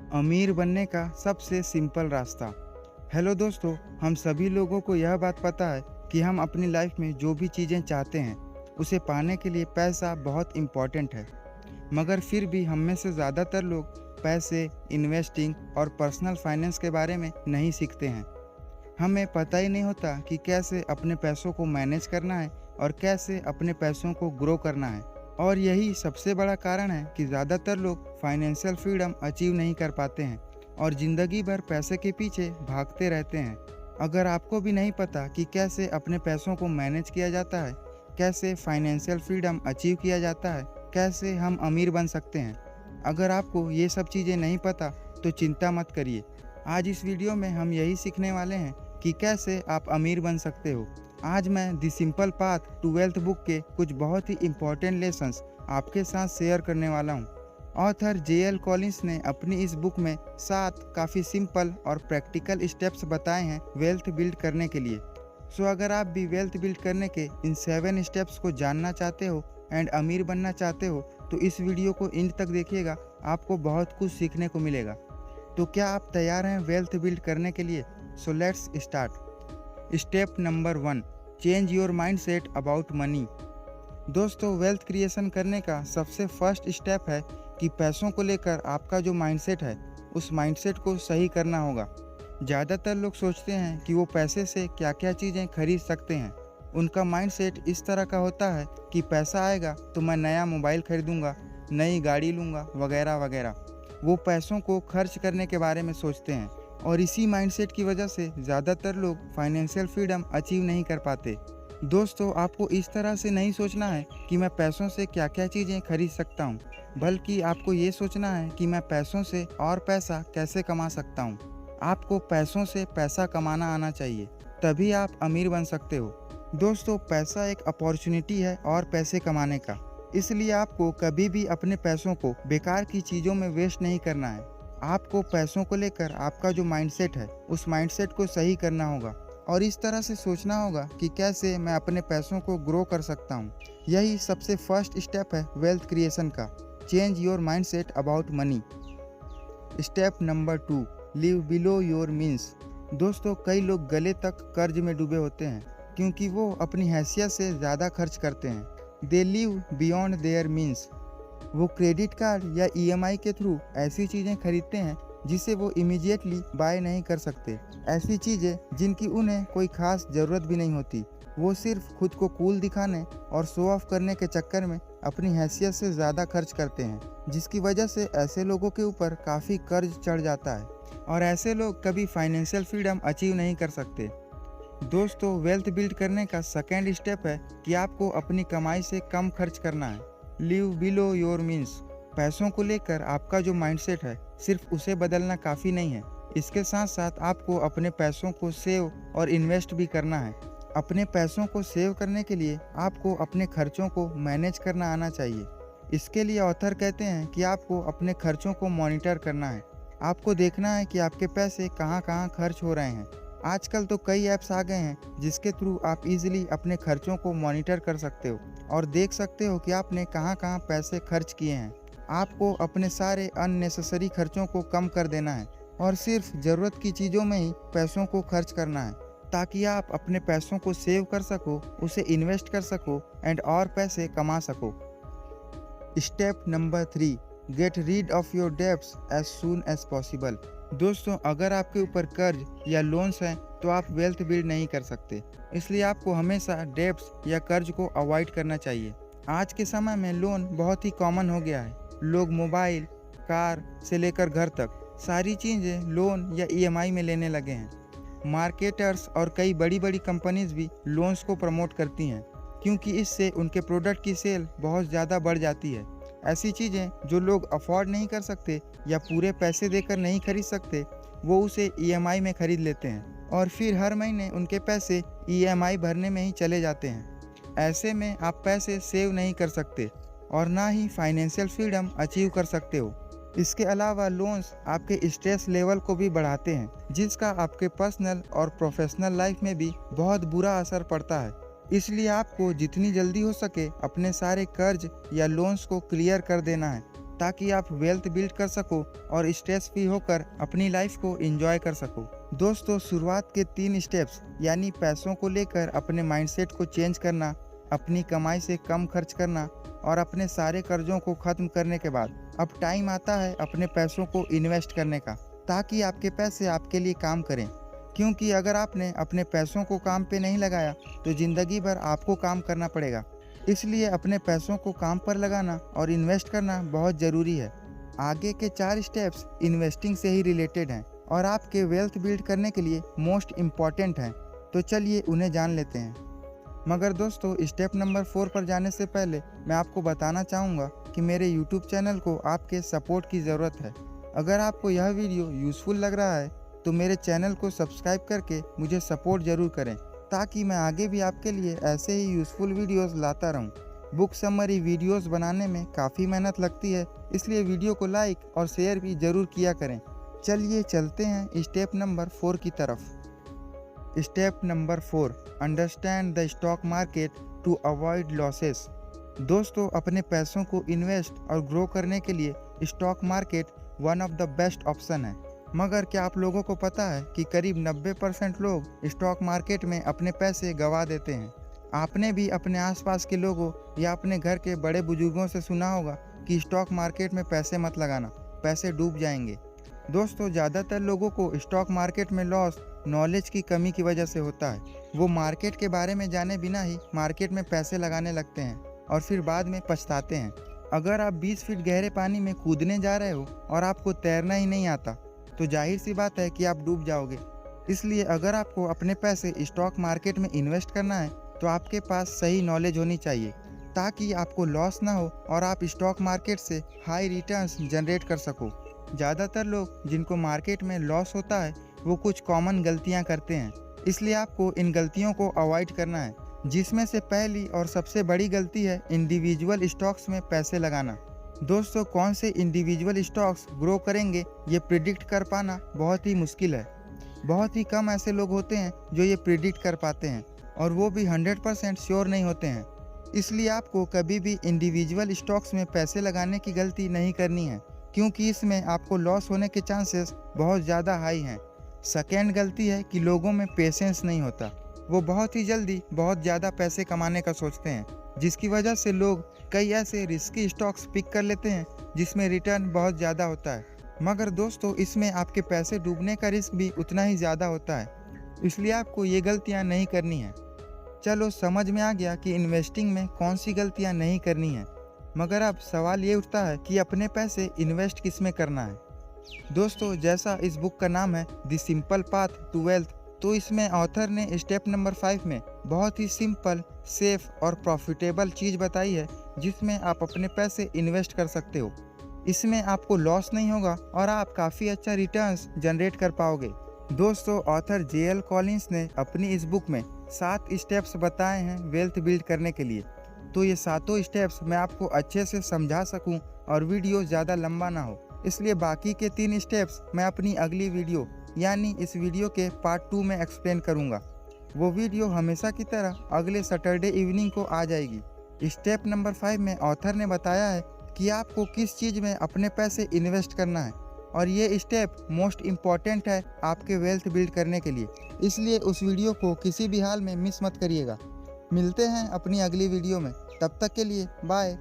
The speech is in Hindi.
अमीर बनने का सबसे सिंपल रास्ता। हेलो दोस्तों, हम सभी लोगों को यह बात पता है कि हम अपनी लाइफ में जो भी चीज़ें चाहते हैं उसे पाने के लिए पैसा बहुत इम्पॉर्टेंट है। मगर फिर भी हम में से ज़्यादातर लोग पैसे, इन्वेस्टिंग और पर्सनल फाइनेंस के बारे में नहीं सीखते हैं। हमें पता ही नहीं होता कि कैसे अपने पैसों को मैनेज करना है और कैसे अपने पैसों को ग्रो करना है। और यही सबसे बड़ा कारण है कि ज़्यादातर लोग फाइनेंशियल फ्रीडम अचीव नहीं कर पाते हैं और ज़िंदगी भर पैसे के पीछे भागते रहते हैं। अगर आपको भी नहीं पता कि कैसे अपने पैसों को मैनेज किया जाता है, कैसे फाइनेंशियल फ्रीडम अचीव किया जाता है, कैसे हम अमीर बन सकते हैं, अगर आपको ये सब चीज़ें नहीं पता तो चिंता मत करिए। आज इस वीडियो में हम यही सीखने वाले हैं कि कैसे आप अमीर बन सकते हो। आज मैं the simple path to wealth book के कुछ बहुत ही इम्पोर्टेंट लेसन्स आपके साथ शेयर करने वाला हूँ। Author J.L. कॉलिंस ने अपनी इस बुक में 7 काफ़ी सिंपल और प्रैक्टिकल स्टेप्स बताए हैं वेल्थ बिल्ड करने के लिए। सो अगर आप भी वेल्थ बिल्ड करने के इन 7 स्टेप्स को जानना चाहते हो एंड अमीर बनना चाहते हो तो इस वीडियो को एंड तक देखिएगा, आपको बहुत कुछ सीखने को मिलेगा। तो क्या आप तैयार हैं वेल्थ बिल्ड करने के लिए? So let's start. Step number 1, change your mindset about money. दोस्तों, वेल्थ क्रिएशन करने का सबसे फर्स्ट स्टेप है कि पैसों को लेकर आपका जो माइंडसेट है उस माइंडसेट को सही करना होगा। ज़्यादातर लोग सोचते हैं कि वो पैसे से क्या क्या चीज़ें खरीद सकते हैं। उनका माइंडसेट इस तरह का होता है कि पैसा आएगा तो मैं नया मोबाइल खरीदूंगा, नई गाड़ी लूँगा, वगैरह वगैरह। वो पैसों को खर्च करने के बारे में सोचते हैं और इसी माइंडसेट की वजह से ज़्यादातर लोग फाइनेंशियल फ्रीडम अचीव नहीं कर पाते। दोस्तों, आपको इस तरह से नहीं सोचना है कि मैं पैसों से क्या क्या चीज़ें खरीद सकता हूँ, बल्कि आपको ये सोचना है कि मैं पैसों से और पैसा कैसे कमा सकता हूँ। आपको पैसों से पैसा कमाना आना चाहिए, तभी आप अमीर बन सकते हो। दोस्तों, पैसा एक अपॉर्चुनिटी है और पैसे कमाने का, इसलिए आपको कभी भी अपने पैसों को बेकार की चीज़ों में वेस्ट नहीं करना है। आपको पैसों को लेकर आपका जो माइंडसेट है उस माइंडसेट को सही करना होगा और इस तरह से सोचना होगा कि कैसे मैं अपने पैसों को ग्रो कर सकता हूँ। यही सबसे फर्स्ट स्टेप है वेल्थ क्रिएशन का, change your mindset about money. Step number 2, live below your means. दोस्तों, कई लोग गले तक कर्ज में डूबे होते हैं क्योंकि वो अपनी हैसियत से ज़्यादा खर्च करते हैं। They live beyond their means. वो क्रेडिट कार्ड या EMI के थ्रू ऐसी चीज़ें खरीदते हैं जिसे वो इमीडिएटली बाय नहीं कर सकते, ऐसी चीज़ें जिनकी उन्हें कोई खास ज़रूरत भी नहीं होती। वो सिर्फ खुद को कूल दिखाने और शो ऑफ करने के चक्कर में अपनी हैसियत से ज़्यादा खर्च करते हैं, जिसकी वजह से ऐसे लोगों के ऊपर काफ़ी कर्ज चढ़ जाता है और ऐसे लोग कभी फाइनेंशियल फ्रीडम अचीव नहीं कर सकते। दोस्तों, वेल्थ बिल्ड करने का सेकेंड स्टेप है कि आपको अपनी कमाई से कम खर्च करना है। Live below your means. पैसों को लेकर आपका जो माइंडसेट है सिर्फ उसे बदलना काफ़ी नहीं है, इसके साथ साथ आपको अपने पैसों को सेव और इन्वेस्ट भी करना है। अपने पैसों को सेव करने के लिए आपको अपने खर्चों को मैनेज करना आना चाहिए। इसके लिए ऑथर कहते हैं कि आपको अपने खर्चों को मॉनिटर करना है। आपको देखना है कि आपके पैसे कहाँ कहाँ खर्च हो रहे हैं। आजकल तो कई ऐप्स आ गए हैं जिसके थ्रू आप इजीली अपने खर्चों को मॉनिटर कर सकते हो और देख सकते हो कि आपने कहाँ कहाँ पैसे खर्च किए हैं। आपको अपने सारे अननेसेसरी खर्चों को कम कर देना है और सिर्फ ज़रूरत की चीज़ों में ही पैसों को खर्च करना है, ताकि आप अपने पैसों को सेव कर सको, उसे इन्वेस्ट कर सको एंड और पैसे कमा सको। Step number 3, get rid of your debts as soon as possible. दोस्तों, अगर आपके ऊपर कर्ज या लोन्स हैं तो आप वेल्थ बिल्ड नहीं कर सकते, इसलिए आपको हमेशा डेब्ट्स या कर्ज को अवॉइड करना चाहिए। आज के समय में लोन बहुत ही कॉमन हो गया है। लोग मोबाइल, कार से लेकर घर तक सारी चीज़ें लोन या EMI में लेने लगे हैं। मार्केटर्स और कई बड़ी बड़ी कंपनीज भी लोन्स को प्रमोट करती हैं क्योंकि इससे उनके प्रोडक्ट की सेल बहुत ज़्यादा बढ़ जाती है। ऐसी चीज़ें जो लोग अफोर्ड नहीं कर सकते या पूरे पैसे देकर नहीं खरीद सकते, वो उसे EMI में खरीद लेते हैं और फिर हर महीने उनके पैसे EMI भरने में ही चले जाते हैं। ऐसे में आप पैसे सेव नहीं कर सकते और ना ही फाइनेंशियल फ्रीडम अचीव कर सकते हो। इसके अलावा लोन्स आपके स्ट्रेस लेवल को भी बढ़ाते हैं, जिसका आपके पर्सनल और प्रोफेशनल लाइफ में भी बहुत बुरा असर पड़ता है। इसलिए आपको जितनी जल्दी हो सके अपने सारे कर्ज या लोन्स को क्लियर कर देना है ताकि आप वेल्थ बिल्ड कर सको और स्ट्रेस फ्री होकर अपनी लाइफ को एंजॉय कर सको। दोस्तों, शुरुआत के 3 स्टेप्स यानी पैसों को लेकर अपने माइंडसेट को चेंज करना, अपनी कमाई से कम खर्च करना और अपने सारे कर्जों को खत्म करने के बाद अब टाइम आता है अपने पैसों को इन्वेस्ट करने का, ताकि आपके पैसे आपके लिए काम करें। क्योंकि अगर आपने अपने पैसों को काम पे नहीं लगाया तो ज़िंदगी भर आपको काम करना पड़ेगा। इसलिए अपने पैसों को काम पर लगाना और इन्वेस्ट करना बहुत ज़रूरी है। आगे के 4 स्टेप्स इन्वेस्टिंग से ही रिलेटेड हैं और आपके वेल्थ बिल्ड करने के लिए मोस्ट इम्पॉर्टेंट हैं। तो चलिए उन्हें जान लेते हैं। मगर दोस्तों, स्टेप नंबर 4 पर जाने से पहले मैं आपको बताना चाहूँगा कि मेरे यूट्यूब चैनल को आपके सपोर्ट की ज़रूरत है। अगर आपको यह वीडियो यूज़फुल लग रहा है तो मेरे चैनल को सब्सक्राइब करके मुझे सपोर्ट ज़रूर करें, ताकि मैं आगे भी आपके लिए ऐसे ही यूज़फुल वीडियोस लाता रहूं। बुक समरी वीडियोस बनाने में काफ़ी मेहनत लगती है, इसलिए वीडियो को लाइक और शेयर भी ज़रूर किया करें। चलिए चलते हैं स्टेप नंबर 4 की तरफ। Step number 4, understand the stock market to avoid losses. दोस्तों, अपने पैसों को इन्वेस्ट और ग्रो करने के लिए stock market one of the best option है। मगर क्या आप लोगों को पता है कि करीब 90% लोग स्टॉक मार्केट में अपने पैसे गंवा देते हैं। आपने भी अपने आसपास के लोगों या अपने घर के बड़े बुजुर्गों से सुना होगा कि स्टॉक मार्केट में पैसे मत लगाना, पैसे डूब जाएंगे। दोस्तों, ज़्यादातर लोगों को स्टॉक मार्केट में लॉस नॉलेज की कमी की वजह से होता है। वो मार्केट के बारे में जाने बिना ही मार्केट में पैसे लगाने लगते हैं और फिर बाद में पछताते हैं। अगर आप 20 फीट गहरे पानी में कूदने जा रहे हो और आपको तैरना ही नहीं आता तो जाहिर सी बात है कि आप डूब जाओगे। इसलिए अगर आपको अपने पैसे स्टॉक मार्केट में इन्वेस्ट करना है तो आपके पास सही नॉलेज होनी चाहिए, ताकि आपको लॉस ना हो और आप स्टॉक मार्केट से हाई रिटर्न्स जनरेट कर सको। ज़्यादातर लोग जिनको मार्केट में लॉस होता है वो कुछ कॉमन गलतियां करते हैं, इसलिए आपको इन गलतियों को अवॉइड करना है। जिसमें से पहली और सबसे बड़ी गलती है इंडिविजुअल स्टॉक्स में पैसे लगाना। दोस्तों, कौन से इंडिविजुअल स्टॉक्स ग्रो करेंगे ये प्रिडिक्ट कर पाना बहुत ही मुश्किल है। बहुत ही कम ऐसे लोग होते हैं जो ये प्रिडिक्ट कर पाते हैं और वो भी 100% श्योर नहीं होते हैं। इसलिए आपको कभी भी इंडिविजुअल स्टॉक्स में पैसे लगाने की गलती नहीं करनी है, क्योंकि इसमें आपको लॉस होने के चांसेस बहुत ज़्यादा हाई हैं। सेकेंड गलती है कि लोगों में पेशेंस नहीं होता। वो बहुत ही जल्दी बहुत ज़्यादा पैसे कमाने का सोचते हैं, जिसकी वजह से लोग कई ऐसे रिस्की स्टॉक्स पिक कर लेते हैं जिसमें रिटर्न बहुत ज़्यादा होता है। मगर दोस्तों, इसमें आपके पैसे डूबने का रिस्क भी उतना ही ज़्यादा होता है, इसलिए आपको ये गलतियाँ नहीं करनी है। चलो, समझ में आ गया कि इन्वेस्टिंग में कौन सी गलतियाँ नहीं करनी है। मगर अब सवाल ये उठता है कि अपने पैसे इन्वेस्ट किस में करना है। दोस्तों, जैसा इस बुक का नाम है the simple path to wealth, तो इसमें ऑथर ने स्टेप नंबर 5 में बहुत ही सिंपल, सेफ और प्रॉफिटेबल चीज़ बताई है जिसमें आप अपने पैसे इन्वेस्ट कर सकते हो। इसमें आपको लॉस नहीं होगा और आप काफ़ी अच्छा रिटर्न्स जनरेट कर पाओगे। दोस्तों, ऑथर JL कॉलिंस ने अपनी इस बुक में 7 स्टेप्स बताए हैं वेल्थ बिल्ड करने के लिए। तो ये 7 स्टेप्स मैं आपको अच्छे से समझा सकूं और वीडियो ज़्यादा लंबा ना हो, इसलिए बाकी के 3 स्टेप्स मैं अपनी अगली वीडियो यानी इस वीडियो के पार्ट 2 में एक्सप्लेन करूंगा। वो वीडियो हमेशा की तरह अगले सैटरडे इवनिंग को आ जाएगी। स्टेप नंबर 5 में ऑथर ने बताया है कि आपको किस चीज़ में अपने पैसे इन्वेस्ट करना है और ये स्टेप मोस्ट इम्पॉर्टेंट है आपके वेल्थ बिल्ड करने के लिए। इसलिए उस वीडियो को किसी भी हाल में मिस मत करिएगा। मिलते हैं अपनी अगली वीडियो में, तब तक के लिए बाय।